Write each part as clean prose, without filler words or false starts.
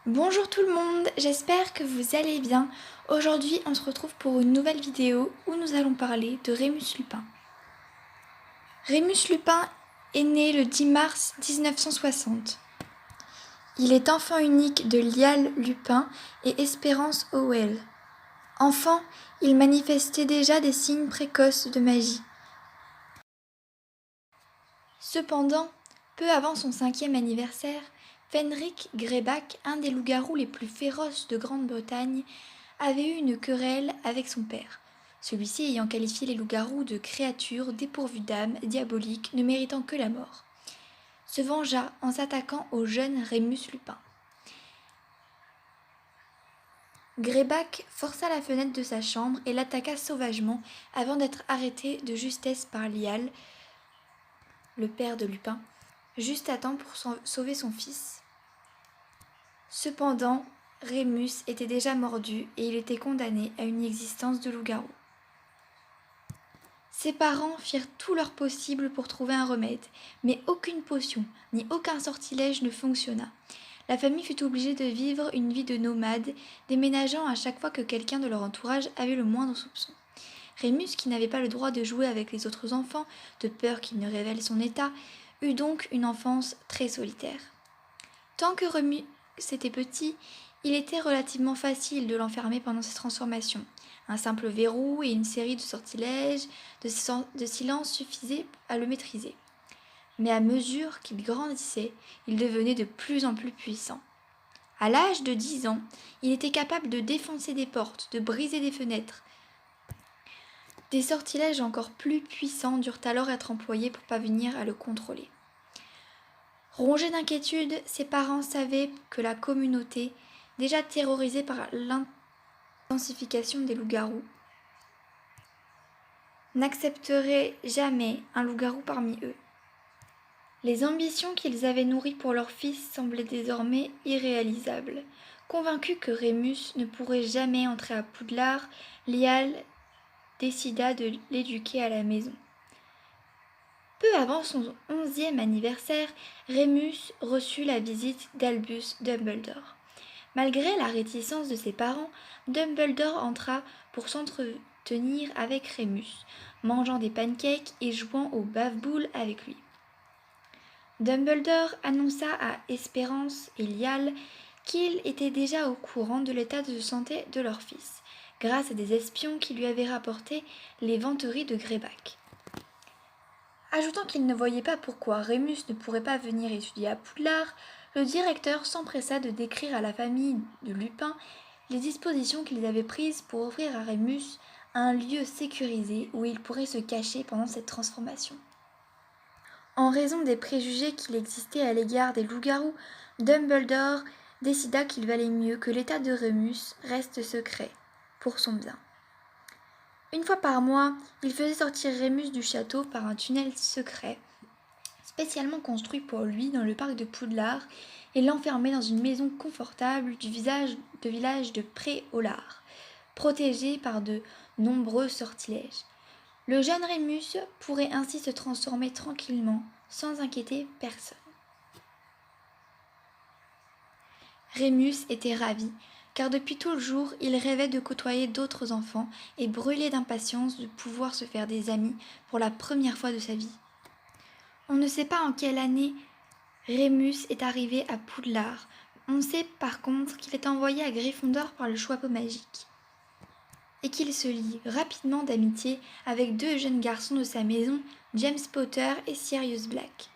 Bonjour tout le monde, j'espère que vous allez bien. Aujourd'hui, on se retrouve pour une nouvelle vidéo où nous allons parler de Rémus Lupin. Rémus Lupin est né le 10 mars 1960. Il est enfant unique de Lial Lupin et Espérance Howell. Enfant, il manifestait déjà des signes précoces de magie. Cependant, peu avant son 5e anniversaire, Fenric Greyback, un des loups-garous les plus féroces de Grande-Bretagne, avait eu une querelle avec son père, celui-ci ayant qualifié les loups-garous de créatures dépourvues d'âme, diaboliques, ne méritant que la mort. Se vengea en s'attaquant au jeune Rémus Lupin. Greyback força la fenêtre de sa chambre et l'attaqua sauvagement avant d'être arrêté de justesse par Lial, le père de Lupin, juste à temps pour sauver son fils. Cependant, Rémus était déjà mordu et il était condamné à une existence de loup-garou. Ses parents firent tout leur possible pour trouver un remède, mais aucune potion ni aucun sortilège ne fonctionna. La famille fut obligée de vivre une vie de nomade, déménageant à chaque fois que quelqu'un de leur entourage avait le moindre soupçon. Rémus, qui n'avait pas le droit de jouer avec les autres enfants, de peur qu'il ne révèle son état, eut donc une enfance très solitaire. Tant que Rémus était petit, il était relativement facile de l'enfermer pendant ses transformations. Un simple verrou et une série de sortilèges, de silence suffisaient à le maîtriser. Mais à mesure qu'il grandissait, il devenait de plus en plus puissant. À l'âge de 10 ans, il était capable de défoncer des portes, de briser des fenêtres. Des sortilèges encore plus puissants durent alors être employés pour parvenir à le contrôler. Rongé d'inquiétude, ses parents savaient que la communauté, déjà terrorisée par l'intensification des loups-garous, n'accepterait jamais un loup-garou parmi eux. Les ambitions qu'ils avaient nourries pour leur fils semblaient désormais irréalisables. Convaincu que Rémus ne pourrait jamais entrer à Poudlard, Lial décida de l'éduquer à la maison. Peu avant son 11e anniversaire, Rémus reçut la visite d'Albus Dumbledore. Malgré la réticence de ses parents, Dumbledore entra pour s'entretenir avec Rémus, mangeant des pancakes et jouant au bave-boule avec lui. Dumbledore annonça à Espérance et Lial qu'il était déjà au courant de l'état de santé de leur fils, grâce à des espions qui lui avaient rapporté les vanteries de Greyback. Ajoutant qu'il ne voyait pas pourquoi Rémus ne pourrait pas venir étudier à Poudlard, le directeur s'empressa de décrire à la famille de Lupin les dispositions qu'ils avaient prises pour offrir à Rémus un lieu sécurisé où il pourrait se cacher pendant cette transformation. En raison des préjugés qu'il existait à l'égard des loups-garous, Dumbledore décida qu'il valait mieux que l'état de Rémus reste secret, pour son bien. Une fois par mois, il faisait sortir Rémus du château par un tunnel secret, spécialement construit pour lui dans le parc de Poudlard, et l'enfermait dans une maison confortable du village de Pré-Hollard, protégée par de nombreux sortilèges. Le jeune Rémus pourrait ainsi se transformer tranquillement, sans inquiéter personne. Rémus était ravi, car depuis tout le jour, il rêvait de côtoyer d'autres enfants et brûlait d'impatience de pouvoir se faire des amis pour la première fois de sa vie. On ne sait pas en quelle année Rémus est arrivé à Poudlard. On sait par contre qu'il est envoyé à Gryffondor par le Choixpeau magique et qu'il se lie rapidement d'amitié avec deux jeunes garçons de sa maison, James Potter et Sirius Black.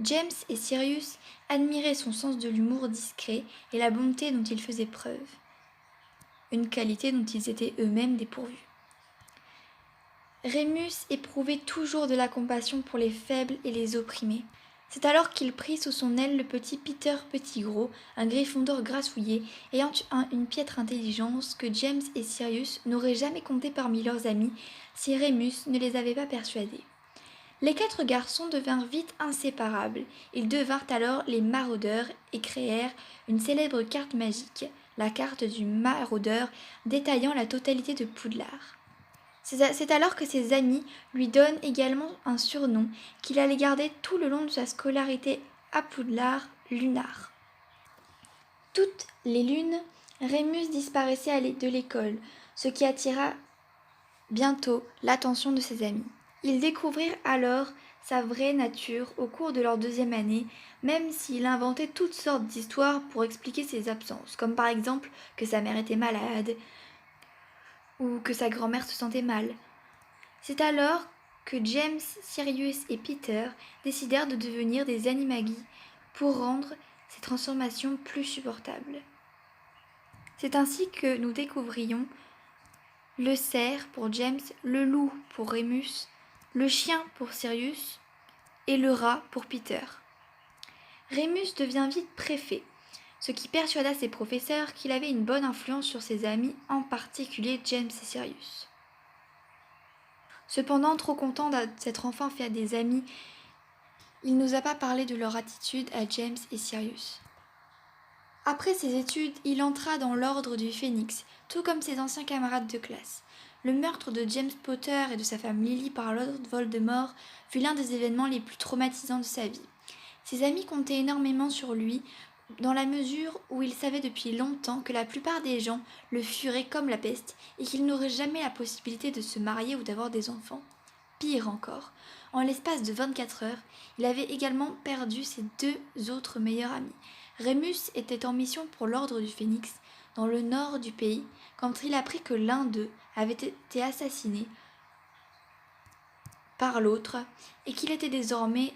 James et Sirius admiraient son sens de l'humour discret et la bonté dont il faisait preuve, une qualité dont ils étaient eux-mêmes dépourvus. Rémus éprouvait toujours de la compassion pour les faibles et les opprimés. C'est alors qu'il prit sous son aile le petit Peter Pettigrew, un Gryffondor grassouillet, ayant une piètre intelligence que James et Sirius n'auraient jamais compté parmi leurs amis si Rémus ne les avait pas persuadés. Les 4 garçons devinrent vite inséparables. Ils devinrent alors les maraudeurs et créèrent une célèbre carte magique, la carte du maraudeur, détaillant la totalité de Poudlard. C'est alors que ses amis lui donnent également un surnom qu'il allait garder tout le long de sa scolarité à Poudlard, Lunar. Toutes les lunes, Rémus disparaissait de l'école, ce qui attira bientôt l'attention de ses amis. Ils découvrirent alors sa vraie nature au cours de leur deuxième année, même s'il inventait toutes sortes d'histoires pour expliquer ses absences, comme par exemple que sa mère était malade ou que sa grand-mère se sentait mal. C'est alors que James, Sirius et Peter décidèrent de devenir des animagis pour rendre ces transformations plus supportables. C'est ainsi que nous découvrions le cerf pour James, le loup pour Rémus, le chien pour Sirius et le rat pour Peter. Rémus devient vite préfet, ce qui persuada ses professeurs qu'il avait une bonne influence sur ses amis, en particulier James et Sirius. Cependant, trop content d'être enfin fait des amis, il n'osa pas parler de leur attitude à James et Sirius. Après ses études, il entra dans l'ordre du Phénix, tout comme ses anciens camarades de classe. Le meurtre de James Potter et de sa femme Lily par Lord Voldemort fut l'un des événements les plus traumatisants de sa vie. Ses amis comptaient énormément sur lui, dans la mesure où ils savaient depuis longtemps que la plupart des gens le fuiraient comme la peste et qu'il n'aurait jamais la possibilité de se marier ou d'avoir des enfants. Pire encore, en l'espace de 24 heures, il avait également perdu ses deux autres meilleurs amis. Rémus était en mission pour l'Ordre du Phénix, dans le nord du pays, quand il apprit que l'un d'eux avait été assassiné par l'autre et qu'il était désormais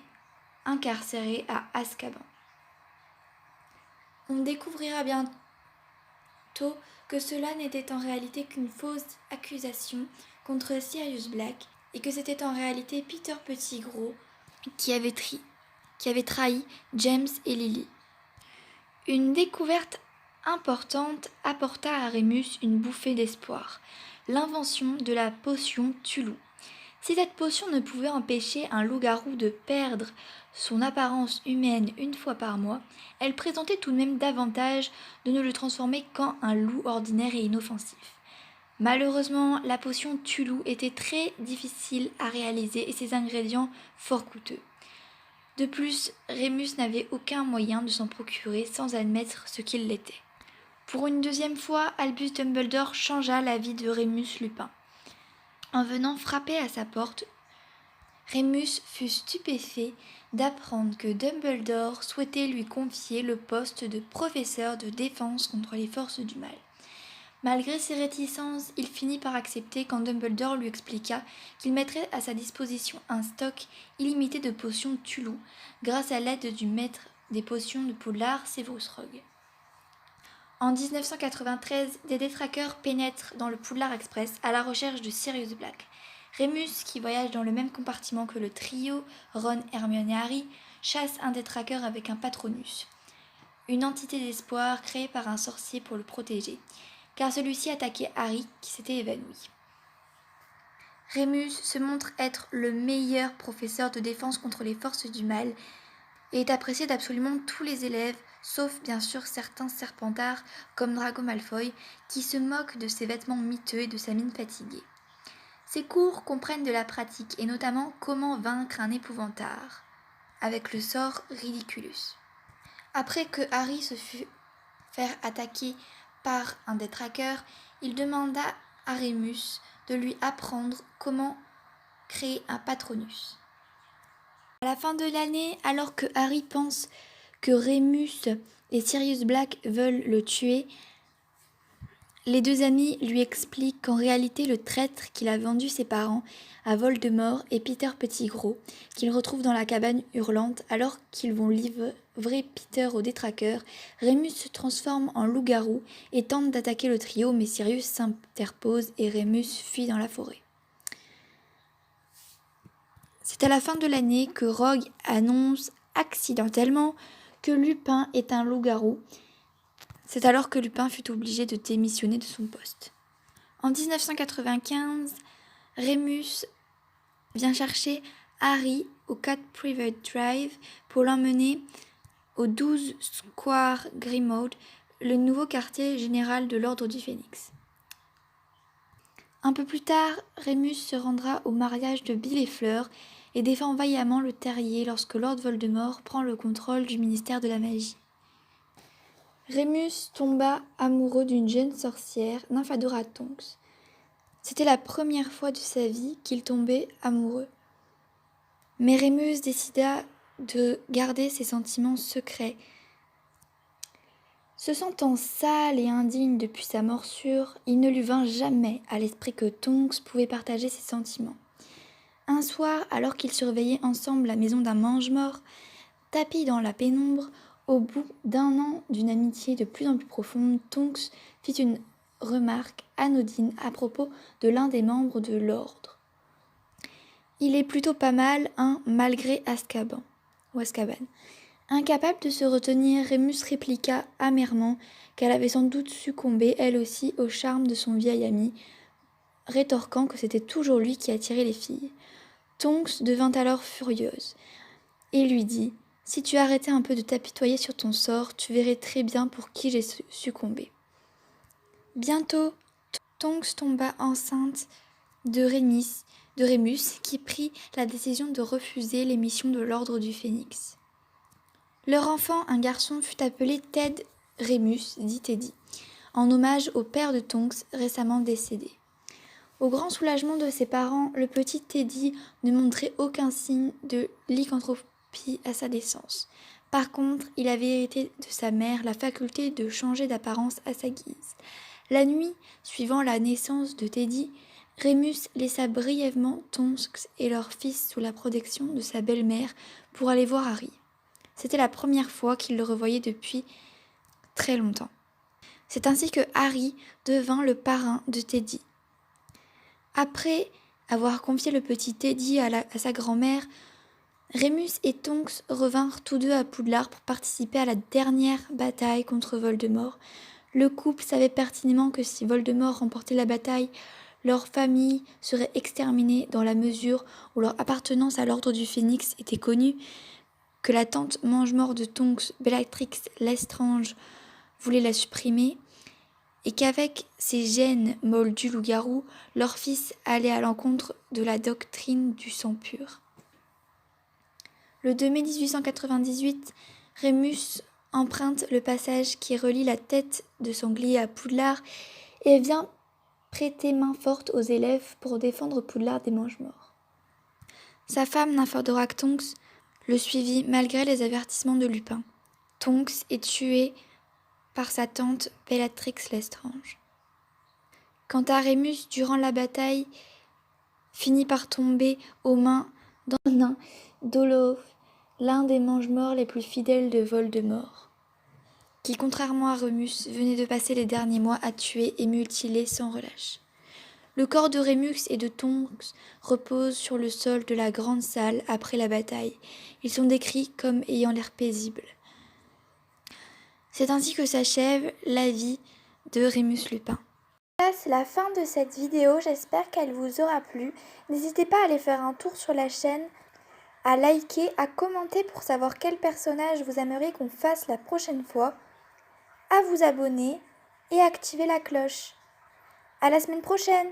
incarcéré à Azkaban. On découvrira bientôt que cela n'était en réalité qu'une fausse accusation contre Sirius Black et que c'était en réalité Peter Pettigrew qui avait trahi James et Lily. Une découverte importante apporta à Rémus une bouffée d'espoir, l'invention de la potion Tulou. Si cette potion ne pouvait empêcher un loup-garou de perdre son apparence humaine une fois par mois, elle présentait tout de même davantage de ne le transformer qu'en un loup ordinaire et inoffensif. Malheureusement, la potion Tulou était très difficile à réaliser et ses ingrédients fort coûteux. De plus, Rémus n'avait aucun moyen de s'en procurer sans admettre ce qu'il l'était. Pour une deuxième fois, Albus Dumbledore changea la vie de Rémus Lupin. En venant frapper à sa porte, Rémus fut stupéfait d'apprendre que Dumbledore souhaitait lui confier le poste de professeur de défense contre les forces du mal. Malgré ses réticences, il finit par accepter quand Dumbledore lui expliqua qu'il mettrait à sa disposition un stock illimité de potions Tulou, grâce à l'aide du maître des potions de Poudlard, Severus Rogue. En 1993, des détraqueurs pénètrent dans le Poudlard Express à la recherche de Sirius Black. Rémus, qui voyage dans le même compartiment que le trio, Ron, Hermione et Harry, chasse un détraqueur avec un Patronus, une entité d'espoir créée par un sorcier pour le protéger, car celui-ci attaquait Harry qui s'était évanoui. Rémus se montre être le meilleur professeur de défense contre les forces du mal et est apprécié d'absolument tous les élèves, sauf bien sûr certains serpentards comme Drago Malfoy qui se moquent de ses vêtements miteux et de sa mine fatiguée. Ses cours comprennent de la pratique et notamment comment vaincre un épouvantard avec le sort Ridiculus. Après que Harry se fut fait attaquer par un détraqueur, il demanda à Rémus de lui apprendre comment créer un Patronus. À la fin de l'année, alors que Harry pense que Rémus et Sirius Black veulent le tuer, les deux amis lui expliquent qu'en réalité le traître qu'il a vendu ses parents à Voldemort est Peter Pettigrew, qu'il retrouve dans la cabane hurlante. Alors qu'ils vont livrer Peter au détraqueur, Rémus se transforme en loup-garou et tente d'attaquer le trio, mais Sirius s'interpose et Rémus fuit dans la forêt. C'est à la fin de l'année que Rogue annonce accidentellement que Lupin est un loup-garou. C'est alors que Lupin fut obligé de démissionner de son poste. En 1995, Rémus vient chercher Harry au 4 Private Drive pour l'emmener au 12 Square Grimmauld, le nouveau quartier général de l'Ordre du Phénix. Un peu plus tard, Rémus se rendra au mariage de Bill et Fleur et défend vaillamment le terrier lorsque Lord Voldemort prend le contrôle du ministère de la magie. Rémus tomba amoureux d'une jeune sorcière, Nymphadora Tonks. C'était la première fois de sa vie qu'il tombait amoureux. Mais Rémus décida de garder ses sentiments secrets. Se sentant sale et indigne depuis sa morsure, il ne lui vint jamais à l'esprit que Tonks pouvait partager ses sentiments. Un soir, alors qu'ils surveillaient ensemble la maison d'un mange-mort, tapis dans la pénombre, au bout d'un an d'une amitié de plus en plus profonde, Tonks fit une remarque anodine à propos de l'un des membres de l'ordre. « Il est plutôt pas mal, hein, malgré Azkaban. » Incapable de se retenir, Rémus répliqua amèrement qu'elle avait sans doute succombé, elle aussi, au charme de son vieil ami, rétorquant que c'était toujours lui qui attirait les filles. Tonks devint alors furieuse et lui dit « Si tu arrêtais un peu de t'apitoyer sur ton sort, tu verrais très bien pour qui j'ai succombé. » Bientôt, Tonks tomba enceinte de Rémus, qui prit la décision de refuser les missions de l'Ordre du Phénix. Leur enfant, un garçon, fut appelé Ted Rémus, dit Teddy, en hommage au père de Tonks récemment décédé. Au grand soulagement de ses parents, le petit Teddy ne montrait aucun signe de lycanthropie à sa naissance. Par contre, il avait hérité de sa mère la faculté de changer d'apparence à sa guise. La nuit suivant la naissance de Teddy, Rémus laissa brièvement Tonks et leur fils sous la protection de sa belle-mère pour aller voir Harry. C'était la première fois qu'il le revoyait depuis très longtemps. C'est ainsi que Harry devint le parrain de Teddy. Après avoir confié le petit Teddy à sa grand-mère, Rémus et Tonks revinrent tous deux à Poudlard pour participer à la dernière bataille contre Voldemort. Le couple savait pertinemment que si Voldemort remportait la bataille, leur famille serait exterminée dans la mesure où leur appartenance à l'ordre du Phénix était connue, que la tante mange-mort de Tonks, Bellatrix Lestrange, voulait la supprimer, et qu'avec ces gènes moldus loup-garou, leur fils allait à l'encontre de la doctrine du sang pur. Le 2 mai 1898, Rémus emprunte le passage qui relie la tête de sanglier à Poudlard et vient prêter main forte aux élèves pour défendre Poudlard des mange-morts. Sa femme, Nymphadora Tonks, le suivit malgré les avertissements de Lupin. Tonks est tué par sa tante Bellatrix Lestrange. Quant à Rémus, durant la bataille, finit par tomber aux mains d'Annin d'Olof, l'un des mange-morts les plus fidèles de Voldemort, qui, contrairement à Rémus, venait de passer les derniers mois à tuer et mutiler sans relâche. Le corps de Rémus et de Tonks repose sur le sol de la grande salle après la bataille. Ils sont décrits comme ayant l'air paisibles. C'est ainsi que s'achève la vie de Rémus Lupin. Là, c'est la fin de cette vidéo, j'espère qu'elle vous aura plu. N'hésitez pas à aller faire un tour sur la chaîne, à liker, à commenter pour savoir quel personnage vous aimeriez qu'on fasse la prochaine fois, à vous abonner et à activer la cloche. À la semaine prochaine!